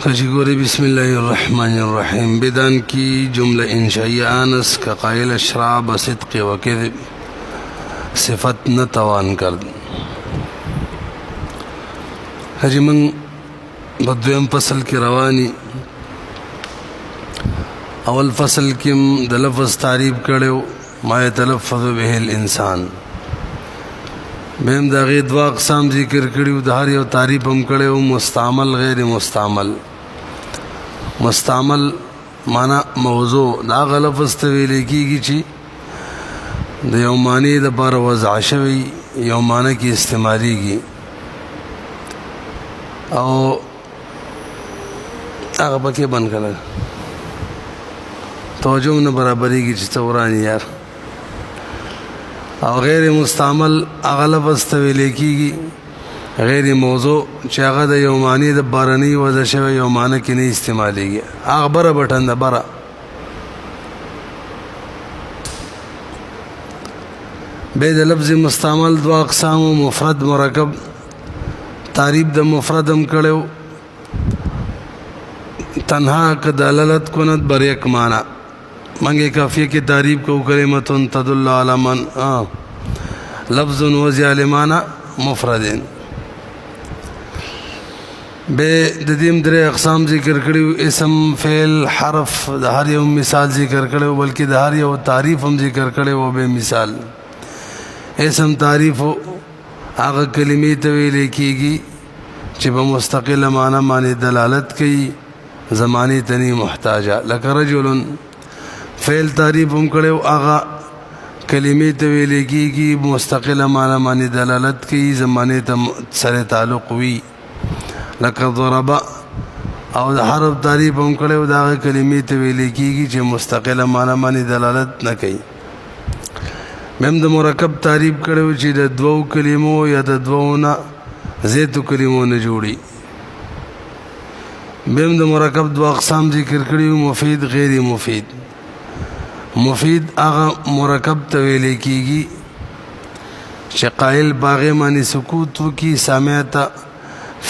خشگوری بسم اللہ الرحمن الرحیم بدان کی جملہ انشائی آنس کا قائل اشراب صدق و کذب صفت نتوان کرد. حجی من بدویم فصل کی روانی اول فصل کم د لفظ تعریف کړو ما یتلفظ به الانسان بهم دا غي دوا اقسام ذکر کړیو د هر یو تعریف هم کړو مستعمل غیر مستعمل. مستعمل معنا موضوع دا لفظ ته ویل کیږي چې د یو معنی د بار وضع شوی یو معنی کې استعماليږي او هغه پکې بند کړل توجه نه برابرېږي چې تورانی یار. او غیر مستعمل هغه لفظ ته ویل کیږي غیر موضوع چې هغه د یو معنی د بارنی وضع شوی یو معنی کې نه استعمالېږي. هغه بره بټن د بره به د لفظ مستعمل دوا اقسام مفرد مرکب تعریف د مفرد هم کړو تنها ک دلالت کند بر یک معنی منگے کافیہ کی تعریف کو کلمۃ تدل علی من لفظ وضع لمعنی مفرد بے ددیم درے اقسام ذکر کړیو اسم فعل حرف د هر یو مثال ذکر کړیو بلکې د هر یو تعریف هم ذکر کړیو به مثال. اسم تعریف هغه کلمې ته ویل کیږي چې په مستقل معنی باندې دلالت کوي زمانی تنی محتاجه لکه رجل. فعل تعریف هم کړو هغه کلمې ته ویل کیږي مستقل معنی باندې دلالت کوي زمانه ته سره تعلق وي لکه ضرب. او د حرف تعریف هم کړو دا کلمې ته ویل کیږي چې مستقل معنی باندې دلالت نه کوي. مم د مرکب تعریف کړو چې د دوو کلمو یا د دوو نه زیاتو کلمو نه جوړي. مم د مرکب دو اقسام ذکر کړیو مفید غیر مفید. مفید هغه مرکب ته ویل کیږي چې قائل باغې معنی سکوت وکي سامع ته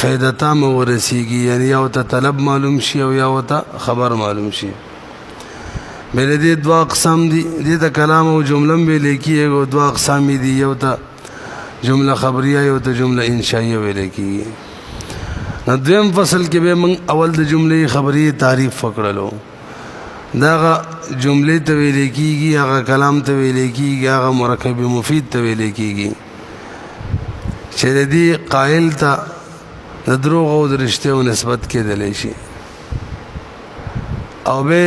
فائدتا مورسیږي یعنی یو ته طلب معلوم شي او یو ته خبر معلوم شي. بل دې دوا اقسام دي دې ته کلام او جمله ویل کیږي دوا اقسام دي یو ته جمله خبریه یو ته جمله انشائیه ویل کیږي. نو دویم فصل کې به من اول د جمله خبریه تعریف فکرلو داغه جمله ته ویل کیږي هغه کلام ته ویل کیږي هغه مرکب مفید ته ویل کیږي چې د دې قائل ته د دروغ او د رښتیاو نسبت کېدلی شي. او به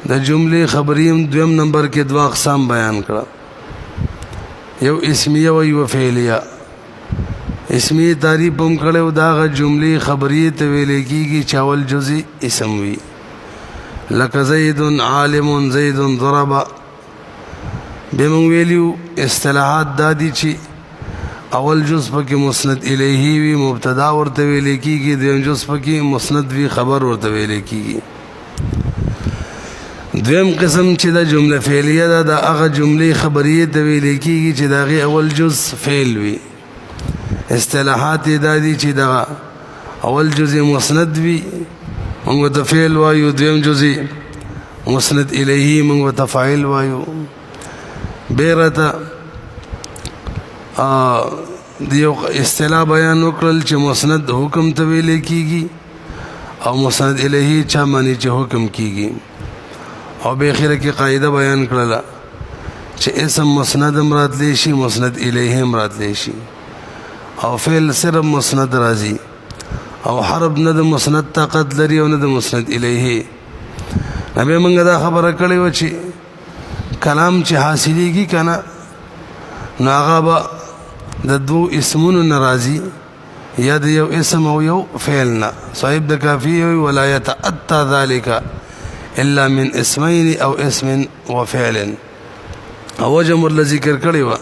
د جمله خبریم دویم نمبر کې دوا اقسام بیان کړه یو اسمیه او یو فعلیه. اسمیه تعریف هم کړو داغه جمله خبریه ته ویل کیږي چې اول جزئی اسم وي لکه زید عالم زید ضرب. بمون ویلیو اصطلاحات دادی چې اول جز پکې مسند الیه وی مبتدا ورته ویل کیږي دویم جز پکې مسند وی خبر ورته ویل کیږي. دویم قسم چې دا جمله فعلیه ده د هغه جمله خبریه ته ویل کیږي چې داغه اول جز فعل وی. اصطلاحات دادی چې دا اول جز مسند وی موږ ته فعل وایو دویم جزئی مسند الیه موږ ته فاعل وایو. بیرته دیو اصطلاح بیان وکړل چې مسند حکم ته ویل کیږي او مسند الیه چا معنی چې حکم کیږي. او به اخره کې قاعده بیان کړل چې اسم مسند مراد لشي مسند الیه مراد لشي او فعل صرف مسند راځي او حرف نه د مسند طاقت لري او نه د مسند الیه. نبی موږ دا خبره کړې و چې کلام چې حاصلېږي کنه نو هغه به د دو اسمونو ناراضي یا د یو اسم او یو فعل نه. صاحب د کافی ولا يتأتى ذلك الا من اسمين او اسم وفعل. او جمله ذکر کړی و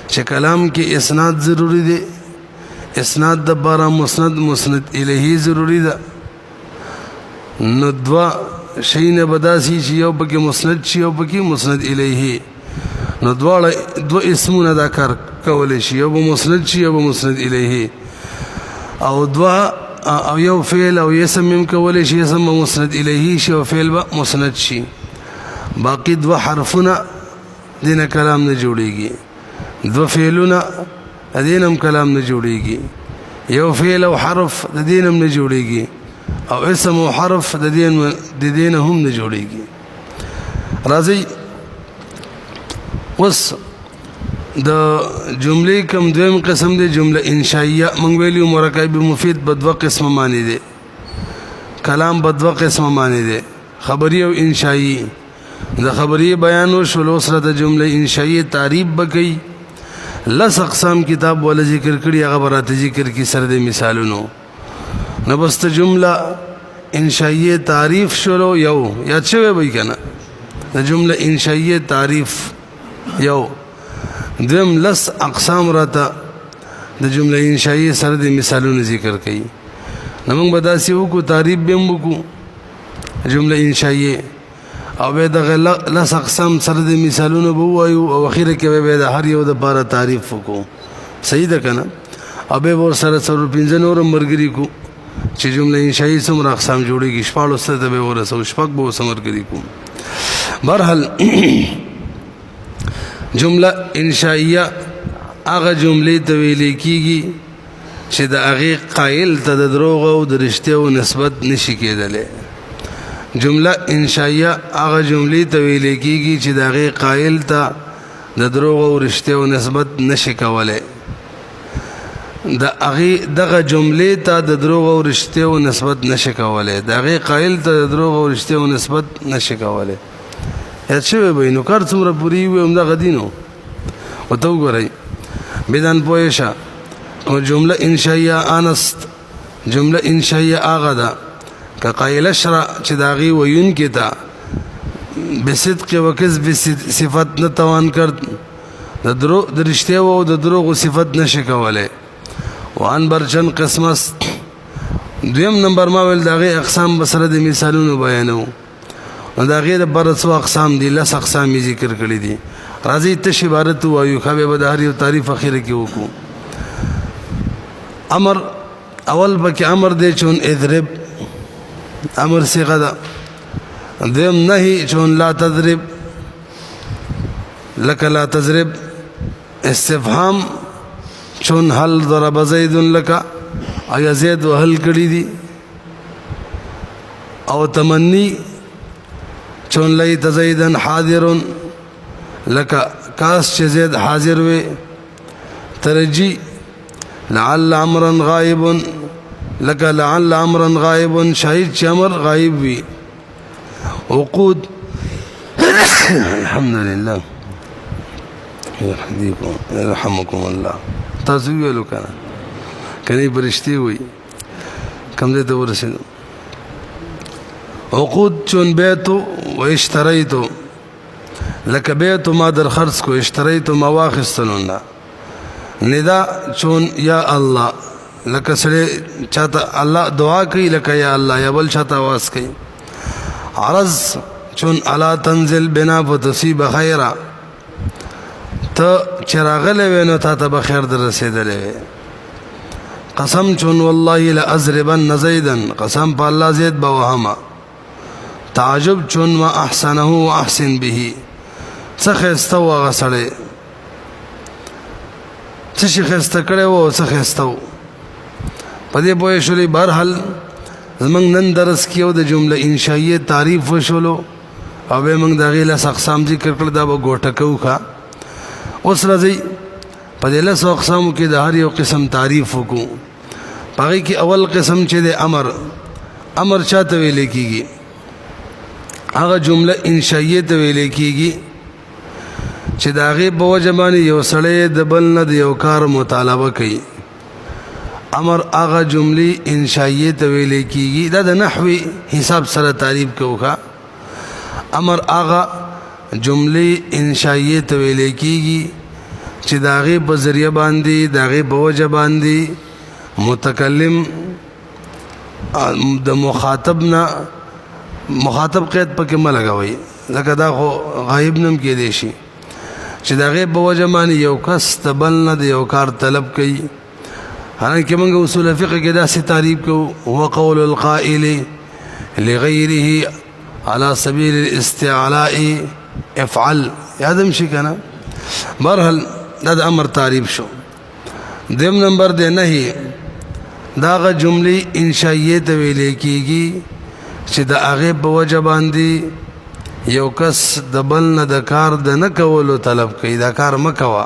چې کلام کې اسناد ضروری دی اسناد د بارا مسند مسند الیه ضروری ده. نو دوا شین بداسی چې یو پکې مسند شي او پکې مسند الیه نو دواړه دو اسمونه دا کار کول شي یو مسند شي یو مسند الیه او دوا او یو فعل او اسم هم کولی شي اسم مسند الیه شي او فعل به مسند شي باقی دو حرفونه دینه کلام نه جوړیږي دو فعلونه دینم کلام نه جوړیږي یو فعل او حرف د دینم نه جوړیږي او اسم او حرف د دین هم نه جوړیږي راځي اوس د جملې کوم دویم قسم دی جمله انشائیه مونږ ویلو مرکب مفید په دوه قسم معنی دی کلام په دوه قسم معنی دی خبری او انشائی د خبری بیان او شلو سره د جمله انشائیه تعریف بکئی لس اقسام کتاب ول ذکر کړي هغه برات ذکر کی سره د مثالونو نو بس جمله انشائیه تعریف شلو یو یا څه وی کنه د جمله انشائیه تعریف یو دیم لس اقسام راته د جمله انشائیه سره د مثالونو ذکر کړي نو موږ بداسي وکړو تعریف به وکړو جمله انشائیه او به د لس اقسام سره د مثالونو به وایو او اخیره کې به د هر یو د بار تعریف وکړو صحیح ده کنه او به ور سره سره پنځه نور مرګري کو چې جمله انشائیه څومره اقسام جوړيږي شپږ سره به ورسو شپږ به سمرګري کو برحال جمله انشائیه هغه جملې ته ویل کیږي چې د هغه قائل ته د دروغ او د رښتیاو نسبت نشي کېدلی جمله انشائیه هغه جملې ته ویل کیږي چې د هغه قائل ته د دروغ او رښتیاو نسبت نشي کولای د هغه دغه جملې ته د دروغ او رښتیاو نسبت نشي کولای د هغه قائل ته د دروغ او رښتیاو نسبت نشي کولای اچھا به نو کار څومره پوری وي هم دا غدینو او تو غړای بدن پوهشه او جمله انشائیه انست جمله انشائیه هغه ده ک قائل شرع چې داغي وین کیتا بصدق و کذب صفت نه توان کړ د درو د رښتیا او د دروغ صفت نشي کولای وان برچن قسمس دویم نمبر ما ول داغي اقسام بسره د مثالونو بیانو دا غیر برڅو اقسام دي لس اقسام ذکر کړی دي راځي ته عبارت وایو خو به د هر یو تعریف اخیره کې وکړو امر اول بک امر دی چون اضرب امر صيغه ده دیم نهي چون لا تضرب لك لا تضرب استفهام چون هل ضرب زيد لك ایا زید وهل کړی دي او تمنی چون لیت زیدن حاضر لکا کاس چه زید حاضر وی ترجی لعل عمرا غائب لکا لعل عمرا غائب شاید چه عمر غائب وی وقود الحمدللہ يرحمكم الله تاسو ویلو کنه کني برشتي وي کم دې ته ورسېدو عقود چون بیتو و اشتریتو لکه بیتو ما در خرڅ کو اشتریتو ما واخستلونا ندا چون یا الله لکه سره چاته الله دعا کوي لکه یا الله یا بل چاته واس کوي عرض چون الا تنزل بنا فتصيب خيرا ته چراغله وینو ته به خیر در رسیدلې قسم چون والله لا ازربن زيدا قسم په الله زید به وهما تعجب چون ما احسنه واحسن به څخه استو غسړې څه شي خسته کړو او څخه استو پدې پوهې شولې برحال زمنګ نن درس کېو د جمله انشائیه تعریف وشولو او به موږ دغه له اقسام ذکر کړل دا به ګوټه کوخه اوس راځي پدې له اقسام کې د هر یو قسم تعریف وکړو پاره کې اول قسم چې د امر چاته ویل کېږي هغه جمله انشائیه ته ویل کېږي چې دا غي په وجبانی یو سړی د بل نه د یو کار مطالبه کوي امر هغه جمله انشائیه ته ویل کېږي دا د نحوی حساب سره تعریف کوخه امر هغه جمله انشائیه ته ویل کېږي چې دا غي په ذریعہ باندې دا غي په وجبانی متکلم د مخاطب قید پکې ملګوي لکه دا خو غایب نم کې دی شي چې دا غیب په وجه باندې یو کس تبل نه د یو کار طلب کوي حالانکه موږ اصول فقه کې دا سي تعریف کو هو قول القائل لغيره على سبيل الاستعلاء افعل یادم شي کنه برحال دا امر تعریف شو دیم نمبر دے نہیں داغه جملې انشائیه ته ویل کیږي چې د هغه په وجه باندې یو کس د بل نه د کار د نه کولو طلب کوي دا کار مکوا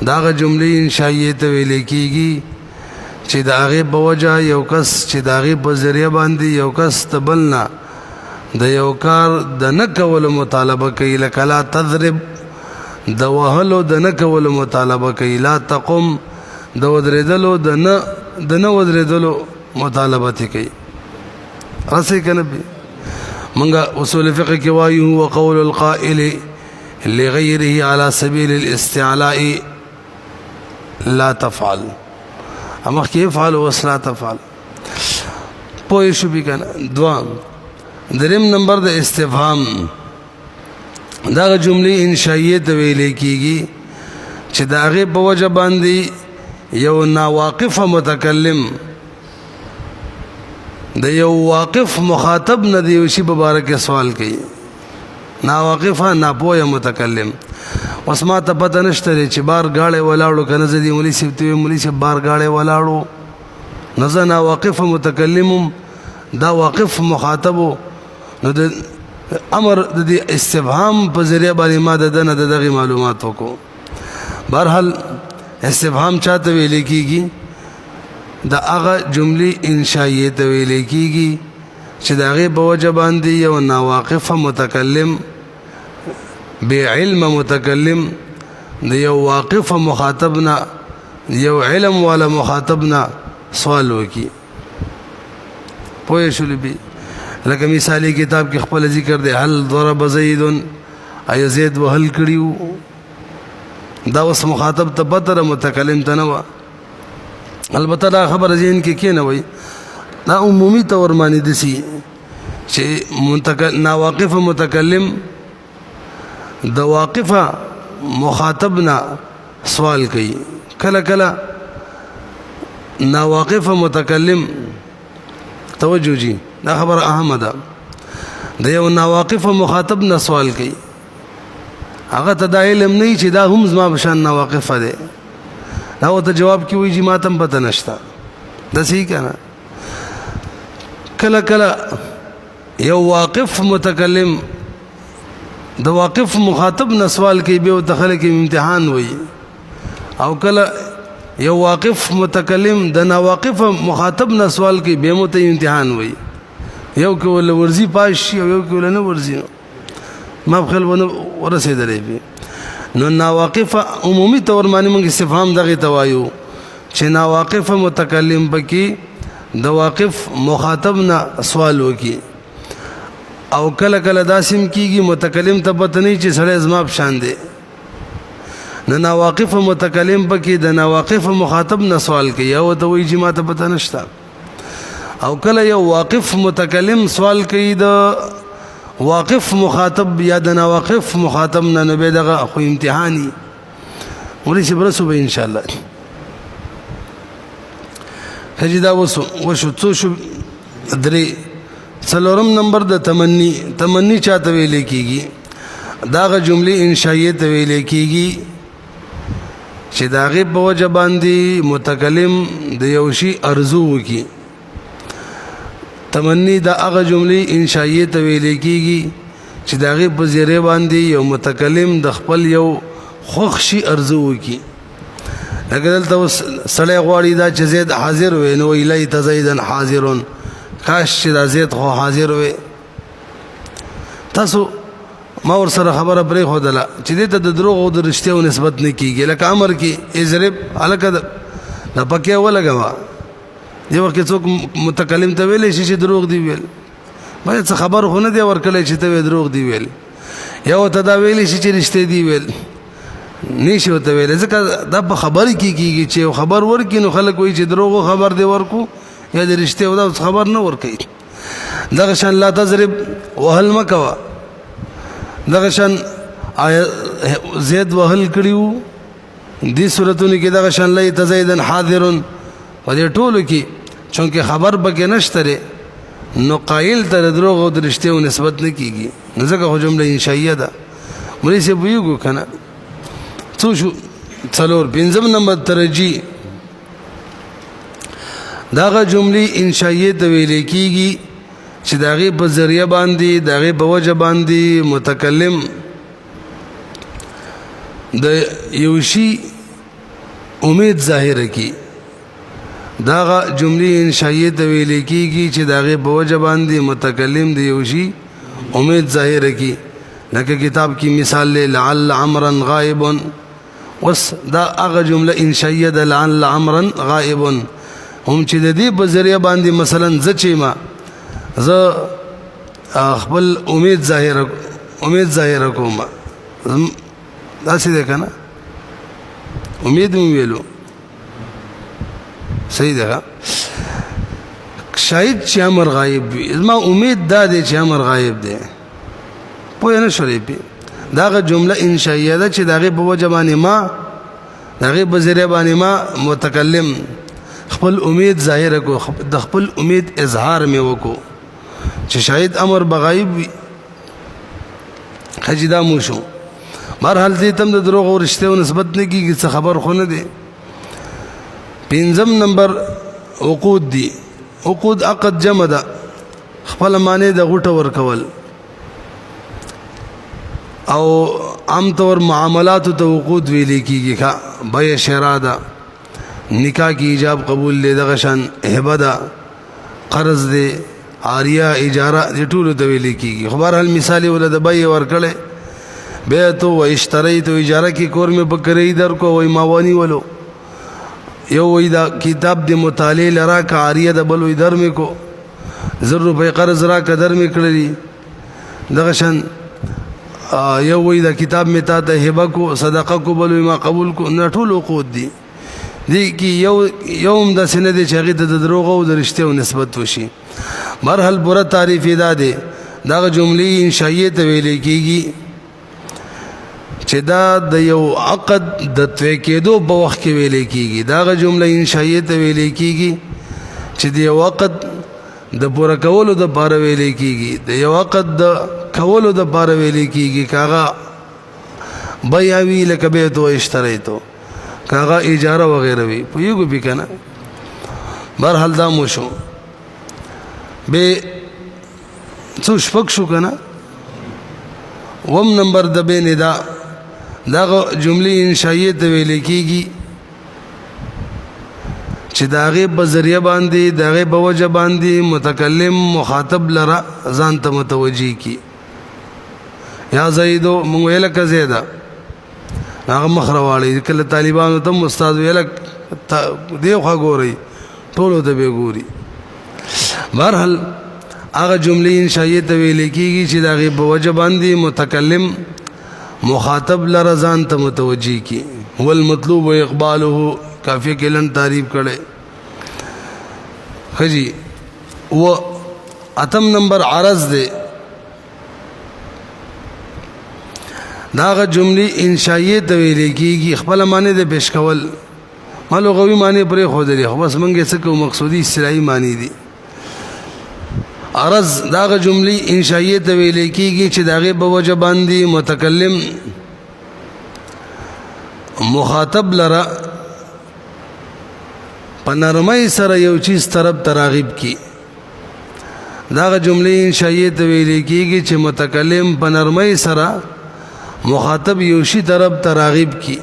داغه جملې انشائیه ته ویل کیږي چې د هغه په وجه یو کس چې د هغه په ذریعہ باندې یو کس د بل نه د یو کار د نه کولو مطالبه کوي لکه لا تضرب د وهلو د نه کولو مطالبه کوي لا تقم د ودرېدلو د نه ودرېدلو مطالبه کوي راسي کنه منګه اصول فقه کې وایو هو قول القائل لغيره على سبيل الاستعلاء لا تفعل اما كيف يفعل ولا تفعل پوه شو بي کنه دوام دریم نمبر د استفهام دا جملې انشائیه ته ویل کیږي چې دا هغه په وجه باندې یو ناواقف متکلم د یو واقف مخاطب نه دی شی مبارک سوال کوي ناواقفه ناپوهه متکلم اوس ما ته پته نشته چې بار غاړه ولاړو کنه زدي مولي سیبته مولي سیب بار غاړه ولاړو نزه ناواقف متکلم دا واقف مخاطبو نو د امر د استفهام په ذریعہ باندې ما د دغه معلومات وکړو بهرحال استفهام چاته ویل کیږي دا هغه جملې انشائیه ته ویل کیږي چې دا هغه په وجه باندې یو ناواقف متکلم بعلم متکلم د یو واقف مخاطبنا یو علم والا مخاطبنا سوال وکي پوه شولې بي لکه مثالی کتاب کې خپل ذکر دی هل ضرب زید ای زید وهل کړیو دا اوس مخاطب ته بتر متکلم ته نه البته دا خبر زین کې نه وای دا عمومي تور معنی دي چې ناواقف متکلم د واقفه مخاطبنا سوال کوي کله کله ناواقف متکلم توجه جی دا خبر اهم ده د یو ناواقف مخاطب نه سوال کوي هغه ته دا علم نه چې دا هم زما بشان ناواقف ده دا ته جواب کی وی چې ماتم پته نشتا د صحیح کنه کله کله یو واقف متکلم د واقف مخاطب نه سوال کوي به د خلک امتحان وي او کله یو واقف متکلم د ناواقف مخاطب نه سوال کوي به مت امتحان وي یو کول ورزي پاش یو کول نه ورزي ما بخل ورسېدلې به نو ناواقف عمومي تور معنی موږ استفهام دغه توایو چې ناواقف متکلم پکې د واقف مخاطب نه سوال وکي او کله کله داسم کیږي متکلم ته پته نه چې سړی زما په شان دی نه ناواقف متکلم پکې د ناواقف مخاطب نه سوال کوي او ته وایي چې ما ته پته نشته او کله یو واقف متکلم سوال کوي د واقف مخاطب یا د ناواقف مخاطب نه نو به دغه خو امتحاني ولې چې برسو به ان شاء الله هجدا وشو څو شو درې څلورم نمبر د تمنی چاته ویل کیږي داغه جملې انشائیه ته ویل کیږي چې داغه په وجه باندې متکلم د یو شی ارزو وکي تمنی دا هغه جملې انشائیه ته ویل کیږي چې داغه په ذریعہ باندې یو متکلم د خپل یو خوښ شي ارزو وکي اگر دلته سړی غواړي دا چې زید حاضر وي نو الی تزیدن حاضرون کاش چې دا زید خو حاضر وي تاسو ما ور سره خبره پرې خو دله چې دې ته د دروغ او د رښتیاو نسبت نه کیږي لکه امر کې اضرب الکه د پکې ولګوا دی وخت څوک متکلم ته ویل شي چې دروغ دی ویل باید څه خبر خو نه دی ورکړی چې ته دروغ دی ویل یا ته دا ویل شي چې رښتیا دی ویل نشي ته ویل ځکه دا په خبرې کیږي چې خبر ورکې نو خلک وایي چې دروغ خبر دی ورکو یا د رښتیا دا خبر نه ورکړي دغه شان لا تضرب وهل مکوا دغه شان زید وهل کړیو دې صورتونو کې دغه شان لیت زیدن حاضرن په دې ټولو کې چونکه خبر پکې نشته نو قائل تر دروغ او درشته نسبت نه کیږي نو ځکه خو جمله انشائیه ده مولوی صاحب ویګو کنه څو شو څلور پنځم نمبر ترجی داغه جملې انشائیه ته ویل کیږي چې داغه په ذریعہ باندې داغه په وجه باندې متکلم د یوشي امید ظاهر کی داغه جملې انشائیه ته ویل کیږي چې داغه په وجه باندې متکلم د یوشي امید ظاهر کی لکه کتاب کی مثال لعل عمرا غائب وس دا هغه جمله انشائیه ده لعل عمرا غائب هم چې د دې په ذریعہ باندې مثلا زچېما ز خپل امید ظاهر کوم دا څه ده کنه امید مې ویلو صحیح ده شاید چې امر غایب وي ما امید دا دی چې امر غایب دی پوه نه شولې پی داغه جمله انشائیه ده چې داغه په وجه باندې ما داغه په ذریعہ باندې ما متکلم خپل امید ظاهر کو د خپل امید اظهار مې وکړو چې شاید امر بغایب وي خجدا مو شو مرحل دې تم د دروغ او رشته او نسبت نه کیږي څه خبر خو نه دی پنځم نمبر عقود دي عقود عقد جمع ده خپل معنی د غټه ور کول او عام طور معاملات ته عقود ویل کیږي ښا بای شراده نکاح کی ایجاب قبول له دغه شان هبه ده قرض دي عاریه اجاره دې ټول ته ویل کیږي خبر هل مثال ولد بای ور کړي بیعت و اشتریت اجاره کی کور میں بکری در کو وای ماوانی ولو یو وای دا کتاب د مطالعه لرا کا عاریه د بل وای در میں کو زر روپے قرض را کا در میں کړی دغه شان یو وای دا کتاب میں تا ته هبه کو صدقه کو بل ما قبول کو نه ټول عقود دي کی یوم د سنه د چغې د دروغ او د رشته او نسبت وشي مرحل بره تعریف ادا ده دا جملې انشائیه ته ویل کیږي چې دا د یو عقد د توې کېدو په وخت کې ویل کیږي دا جمله انشائیه ته ویل کیږي چې د یو عقد د پوره کولو د بار ویل کیږي د یو عقد د کولو د بار ویل کیږي کاغه بیاوی لکه به تو اشتریتو کاغه اجاره وغیرہ وی په یو به کنه برحال دا مو شو به څو شپک شو کنه وم نمبر د به ندا دا جملې انشائیه ته ویل کیږي چې داغه په ذریعہ باندې داغه په وجه باندې متکلم مخاطب لرا ځان ته متوجي کی یا زیدو مونږ ویل ک زیدا هغه مخرواړي کله طالبانو ته استاد ویل دی خو ګوري ټولو ته به ګوري برحال هغه جملې انشائیه ته ویل کیږي چې داغه په وجه باندې متکلم مخاطب لرزان ته متوجی کی هو المطلوب و اقباله کافی کلن تعریف کړي خجی و اتم نمبر عرض دے داغه جملې انشائیه ته ویل کیږي خپل معنی د پیش کول ما لغوي معنی پرې خو دي خو بس منګه څه کو مقصودی اصطلاحي معنی دي عرض داغه جملې انشائیه ته ویل کیږي چې داغه په وجه باندې متکلم مخاطب لرا پنرمای سره یو چیز طرف تراغب کی داغه جملې انشائیه ته ویل کیږي چې متکلم پنرمای سره مخاطب یو شی طرف تراغب کی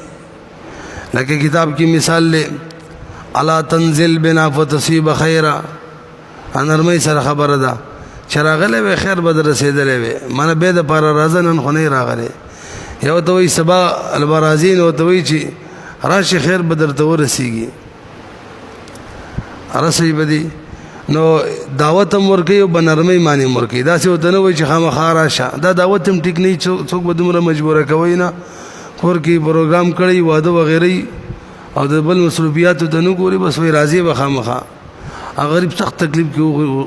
لکه کتاب کی مثال لے الا تنزل بنا فتصيب خيرا انرمای سره خبره ده چراغله به خیر بدر رسیدلې وي مانه به د پر رازنن خو نه راغله یو ته وي سبا البرازین او ته وي چې راشي خیر بدر ته ورسیږي رسې بدی نو دعوت ورکي او بنرمۍ معنی ورکي دا څه وته نه وي چې خامخا راشه دا دعوت هم ټیک نه څوک به دومره مجبوره کوي نه کور کې پروګرام کړی واده وغیرہ او د بل مصروفیات ته نه ګوري بس وي راضي به خامخا غریب سخت تکلیف کې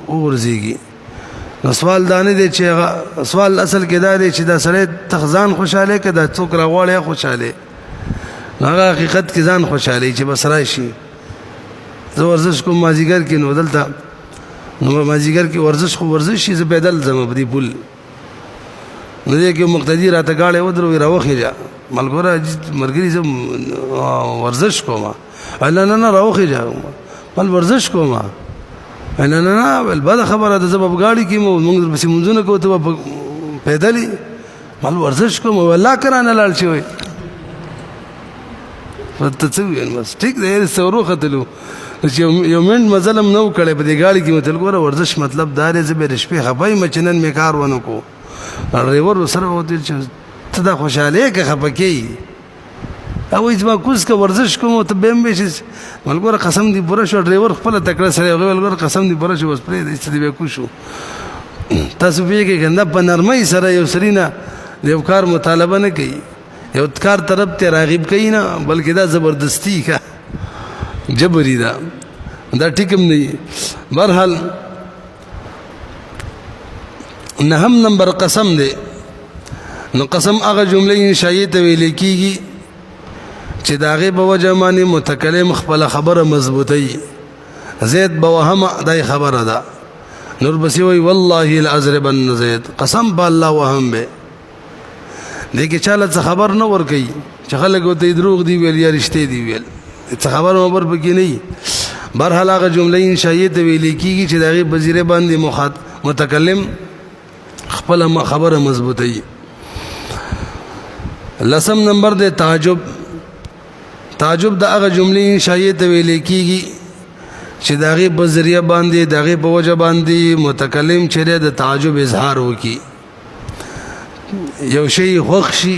ورزيږي نو سوال دانه دي چې سوال اصل کې دا دی چې دا سره تخزان خوشاله کده څوک راغواړي خوشاله هغه حقیقت کې ځان خوشاله چې بس راشي زه ورزش کوم مازیګر کې نو دلته نو مازیګر کې ورزش خو ورزش شي زه پیدل ځم په دې پل نو دې کې مقتدی راته گاړې ودرو راوخیږه ملګری مرګري زه ورزش کوم نه نه نه راوخیږه مل ورزش کوم نه نه نه بل بد خبره ده زب غاړي کې موږ بس منځونه کوو ته پیدلې مل ورزش کوم والله کرانه لاړ شي فتڅوین بس ټیک دی سورو ختلو چې یو منټ مظلم نو کړي په دې غاړي کې متل ګوره ورزش مطلب دار زه به شپې خپای مچنن می کار ونه کو ډرایور سره وته چې ته دا خوشاله کې خپکی او ایز ما کوس کا ورزش کوم ته بهم بشي ملګری قسم دی پوره شو ډرایور خپل تکړه سره غوړ قسم دی پوره شو بس پرې دې څه دی کو شو تاسو به کې ګنده په نرمۍ سره یو سرینا یو کار مطالبه نه کوي یو کار طرف ته راغب کوي نه بلکې دا زبردستی کا جبری دا ټیکم نه برحال نهم نمبر قسم دی نو قسم هغه جمله انشائیه ته ویل کیږي چې داغه په وجه باندې متکلم خپل خبره مضبوطی زید بوهم دای خبره ده نور بسی وی والله الازربن زید قسم بالله وهم به دغه چاله خبر نه ور کوي چې خلک وته دروغ دی ویل یا رښتې دی ویل څه خبر مبر پکې نه برحال هغه جمله انشائیه ته ویل کیږي چې داغه وزیر باندې متکلم خپل خبره مضبوطی لسم نمبر دے تعجب دا هغه جملې انشائیه ته ویل کیږي چې داغه په ذریعہ باندې داغه په وجه باندې متکلم چره د تعجب اظهار وکي یو شی خوښي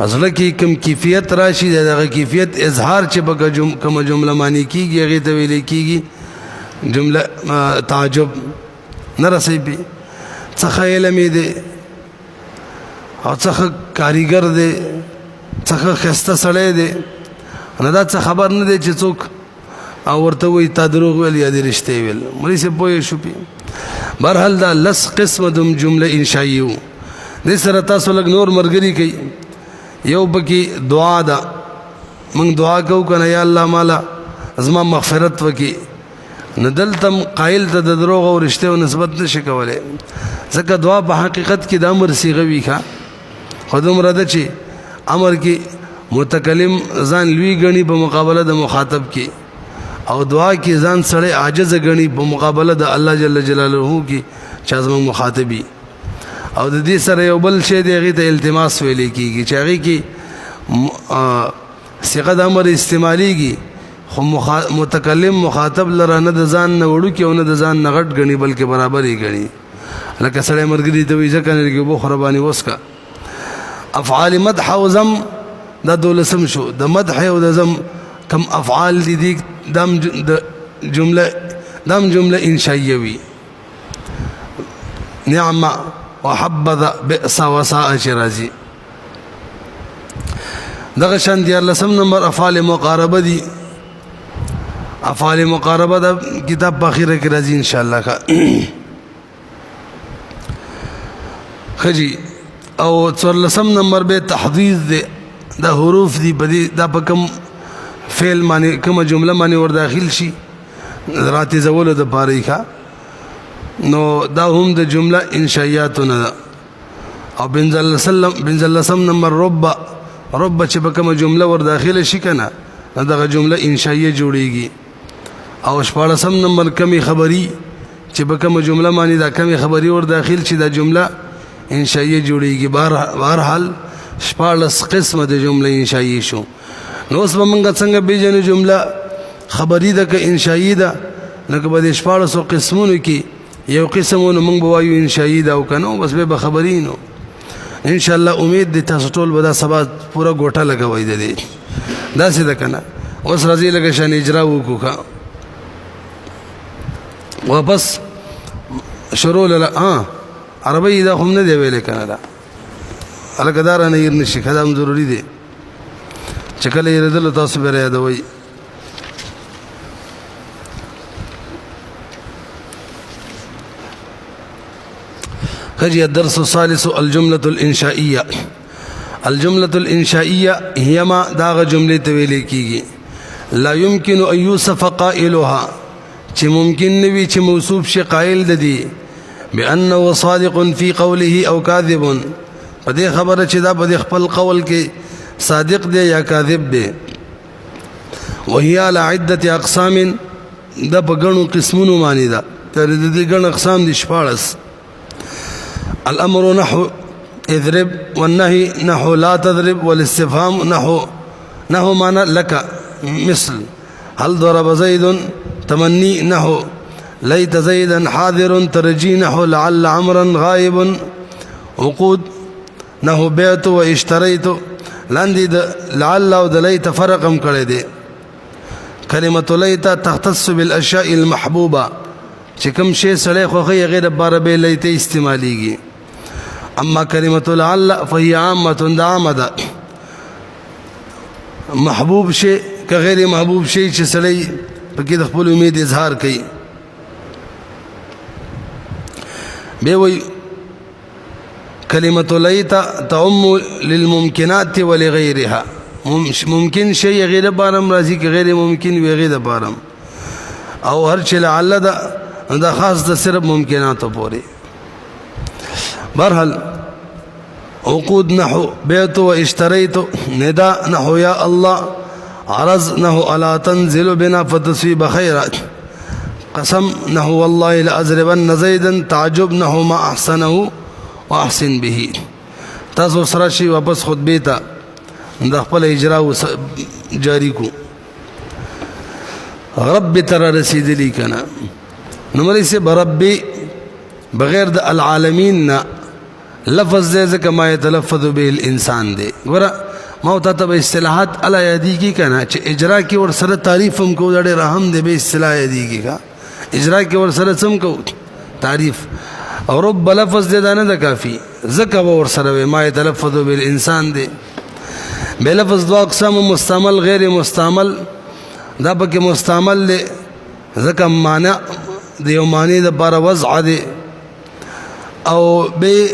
اصله کې کم کیفیت راشي دغه کیفیت اظهار چې په کوم جمله معنی کیږي هغه ته ویل کیږي جمله تعجب نه رسي به څه علم دی او څه کاریګر دی څه خسته سړی دی نه دا څه خبر نه دی چې څوک او ورته وي تا دروغ ویل یا د رښتې ویل مړي سه پوه شو پی برحال دا لس قسم د جمله انشائیه د سره تاسو لګ نور مرګري کوي یو بکی دعا دا من دعا کو کنه یا الله مالا ازما مغفرت وکي ندلتم قائل ته د دروغ او رښتیا او نسبت نشي کوله ځکه دعا په حقیقت کې د امر صيغه وی ښا خودم راده چې امر کې متکلم ځان لوی غني په مقابله د مخاطب کې او دعا کې ځان سره عاجز غني په مقابله د الله جل جلاله کې چې ځم مخاطبي او د دې سره یو بل شی دی غي ته التماس ویل کیږي چې هغه کې صيغه د امر استعماليږي خو متکلم مخاطب لره نه د ځان نه وړو کې او نه د ځان نه غټ غني بلکې برابر یې غني لکه سره مرګري ته وی ځکه نه کې بو خراباني وسکا افعال مدح او ذم دا دولسم شو د مدح او د ذم کم افعال دي دم جمله انشائیه وی نعم وحبذ بئس وساء شرازي دغه شان دی لسم نمبر افعال مقاربه دي افعال مقاربه دا کتاب په اخره کې راځي ان شاء الله کا خجی او 14 نمبر به تحديث دي دا حروف دي بدی دا په کوم فعل معنی کوم جمله معنی ور داخل شي رات زول د پاریخه نو دا هم د جمله انشائیاتونه او بنزل نمبر رب چې په کوم جمله ور داخله شي کنه دا جمله انشائیه جوړیږي او 14 نمبر کمی خبری چې په کوم جمله معنی دا کمی خبری ور داخل شي دا جمله انشائیه جوړیږي بهرحال 14 قسمه د جمله انشائیه شو نو اوس موږ څنګه بیجن جمله خبری ده که انشائیه ده لکه په 14 قسمونو کې یو قسمونه موږ بوایو انشائیه ده او کنه بس به خبرینو ان شاء الله امید دي تاسو ټول به دا سبا پورا ګوټه لګوي دي دا څه ده کنه اوس راځي لکه شان اجرا وکړه واپس شروع له عربی دا هم نه دی ویل کنه دا الګدار نه ير نشي خدام ضروری دي چې کله یې ردل تاسو به یادوي خجي الدرس الثالث الجملة الإنشائية الجملة الانشائیه هي ما داغ جمله تویل کیږي لا يمكن ان يوصف قائلها چې ممکن نوي چې موصوف شي قائل د دي بانه صادق في قوله او كاذب په دې خبره چې دا په خپل قول کې صادق دی یا کاذب دی وهي على عده اقسام دا په ګڼو قسمونو معنی ده تر دې ګڼ اقسام دي 14 الامر نحو اضرب والنهي نحو لا تضرب والاستفهام نحو معنى لك مثل هل ضرب زيد تمني نحو ليت زيدا حاضر ترجي نحو لعل عمرا غائب عقود نحو بعت واشتريت لاندې لعل او ليت فرقم کړی دی کلمه ليت تختص بالاشياء المحبوبه چې کوم شی سره خو غیر بار به ليت استعماليږي اما کلمه لعل فهي عامه دامه محبوب شی که غیر محبوب شی چې سړی پکې د خپل امید اظهار کوي به وی کلمه لیت تعم للممکنات ولغيرها ممکن شی غیر بارم راځي که غیر ممکن وي غیر بارم او هر چې لعل دا خاص د صرف ممکنات پورې برحال عقود نحو بیت و اشتریت ندا نحو یا الله عرض نحو الا تنزل بنا فتصيب خيرات قسم نحو والله لأضربن زيدا تعجب نحو ما احسنه واحسن به تاسو سره شي واپس خطبه ته د خپل اجرا جاری کو رب ترى رسیدلی کنا نو مری سے بربی بغیر د العالمین لفظ دې ځکه ما يتلفظ به الانسان دی ګوره ما ته ته اصطلاحات الا یادی کی کنه چې اجرا کې ور سره تعریف هم کو ډېر رحم دی به اصطلاح یادی کی کا اجرا کې ور سره سم کو تعریف او رب لفظ دې نه ده کافی ځکه ور سره ما يتلفظ به الانسان دی به لفظ دوا اقسام مستعمل غیر مستعمل دا پکې مستعمل دی ځکه معنی د یو معنی د بار وضع دی او به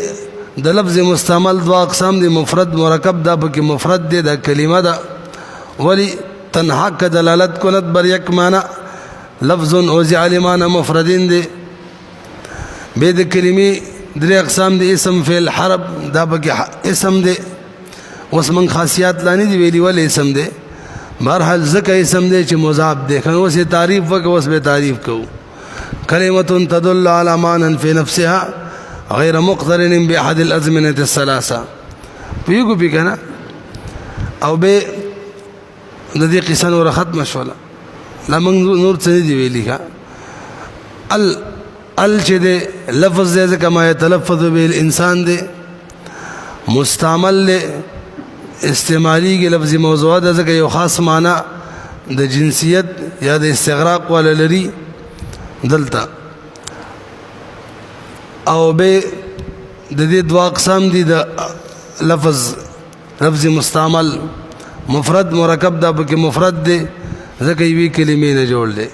د لفظ مستعمل دوا اقسام دي مفرد مرکب دا پکې مفرد دی دا کلمه ده ولی تنها ک دلالت کولت بر یک معنی لفظ او جعل معنی مفردین دی به د کلمې درې اقسام دي اسم فعل حرف دا پکې اسم دی اوس من خاصیات لانی دی ویلی ول اسم دی بهرحال ذکر اسم دی چې مضاف دی کنه اوس تعریف وک اوس به تعریف کو کلمه تدل على معنى في نفسها غير مقترن بأحد الأزمنة الثلاثة بيقول بيكنا أو به الذي قسان ورا ختم شولا لما نور تندي ويليها الجد لفظ ذي كما يتلفظ به الإنسان ده مستعمل له استعمالي کے لفظ موضوعات ذکر یو خاص معنی د جنسیت یا د استغراق ولا لري دلتا او به د دې دوا اقسام دي د لفظ مستعمل مفرد مرکب دا پکې مفرد دی ځکه یوې کلمې نه جوړ دی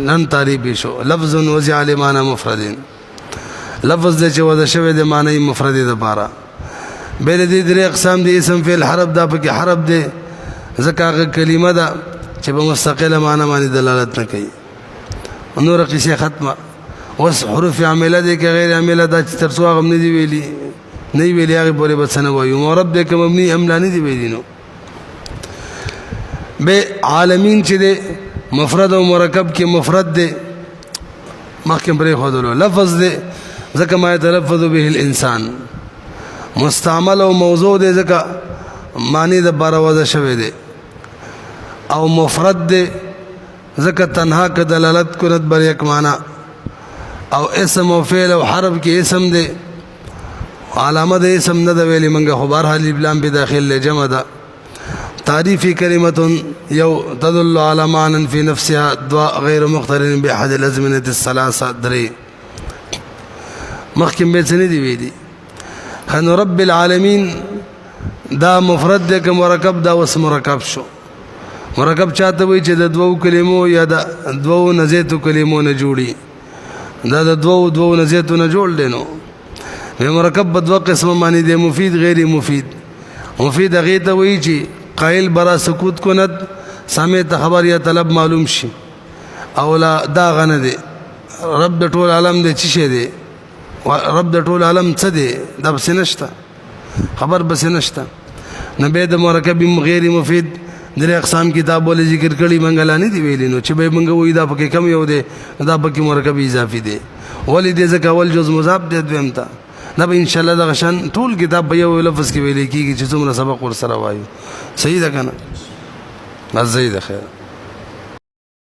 نن تعریف شو لفظ وضع لمعنى مفرد لفظ د چې وضع شوی د معنی مفرد د پاره به دې درې اقسام دي اسم فعل حرف دا پکې حرف دی ځکه هغه کلمه ده چې په مستقله معنی باندې دلالت نه کوي نور قصه ختمه وس حروف عامله دي که غیر عامله دا چې تر څو هغه نه دی ویلي نه ویلي هغه پورې بس نه وایو مرب دې کوم مبني املا نه دی ویلي نو به عالمین چې دی مفرد او مرکب کې مفرد دی مخکې پرې خودلو لفظ دی ځکه ما يتلفظ به الانسان مستعمل او موضوع دی ځکه معنی د بار وضع شوی دی او مفرد دی ځکه تنها ک دلالت کړت بر یک معنی او اسم او فعل او حرف کې اسم دی علامه د اسم نه د ویلي منګه خو بهر حال ابلام په داخل له جمع ده تعریفی کلمه یو تدل على معنى في نفسها دعاء غیر مقترن باحد الازمنه الثلاثه درې مخکې به څه نه دی ویلي خن رب العالمین دا مفرد دی که مرکب دا وس مرکب شو مرکب چاته وي چې د دوو کلمو یا د دوو نزيتو کلمو نه جوړي دا د دوو نزيتو نه جوړ دي نو به مرکب په دوه قسم معنی دی مفید غیر مفید مفید هغې ته وایي چې قائل برا سکوت کند سامع ته خبر یا طلب معلوم شي او لا دا غنه دی رب د ټول عالم دی چې شه دی رب د ټول عالم څه دی دا بس نشته خبر بس نشته نبی د مرکب غیر مفید درې اقسام کتاب ول ذکر کړي منګلانی دی ویلي نو چې به منګ وې دا پکې کم یو دی دا پکې مرکب اضافي دی ولې دې ځکه اول جز مضاف دی دویم ته دا به ان شاء الله د غشن ټول کتاب به یو لفظ کې ویل کېږي چې څومره سبق ور سره وایو صحیح ده کنه مزید خیر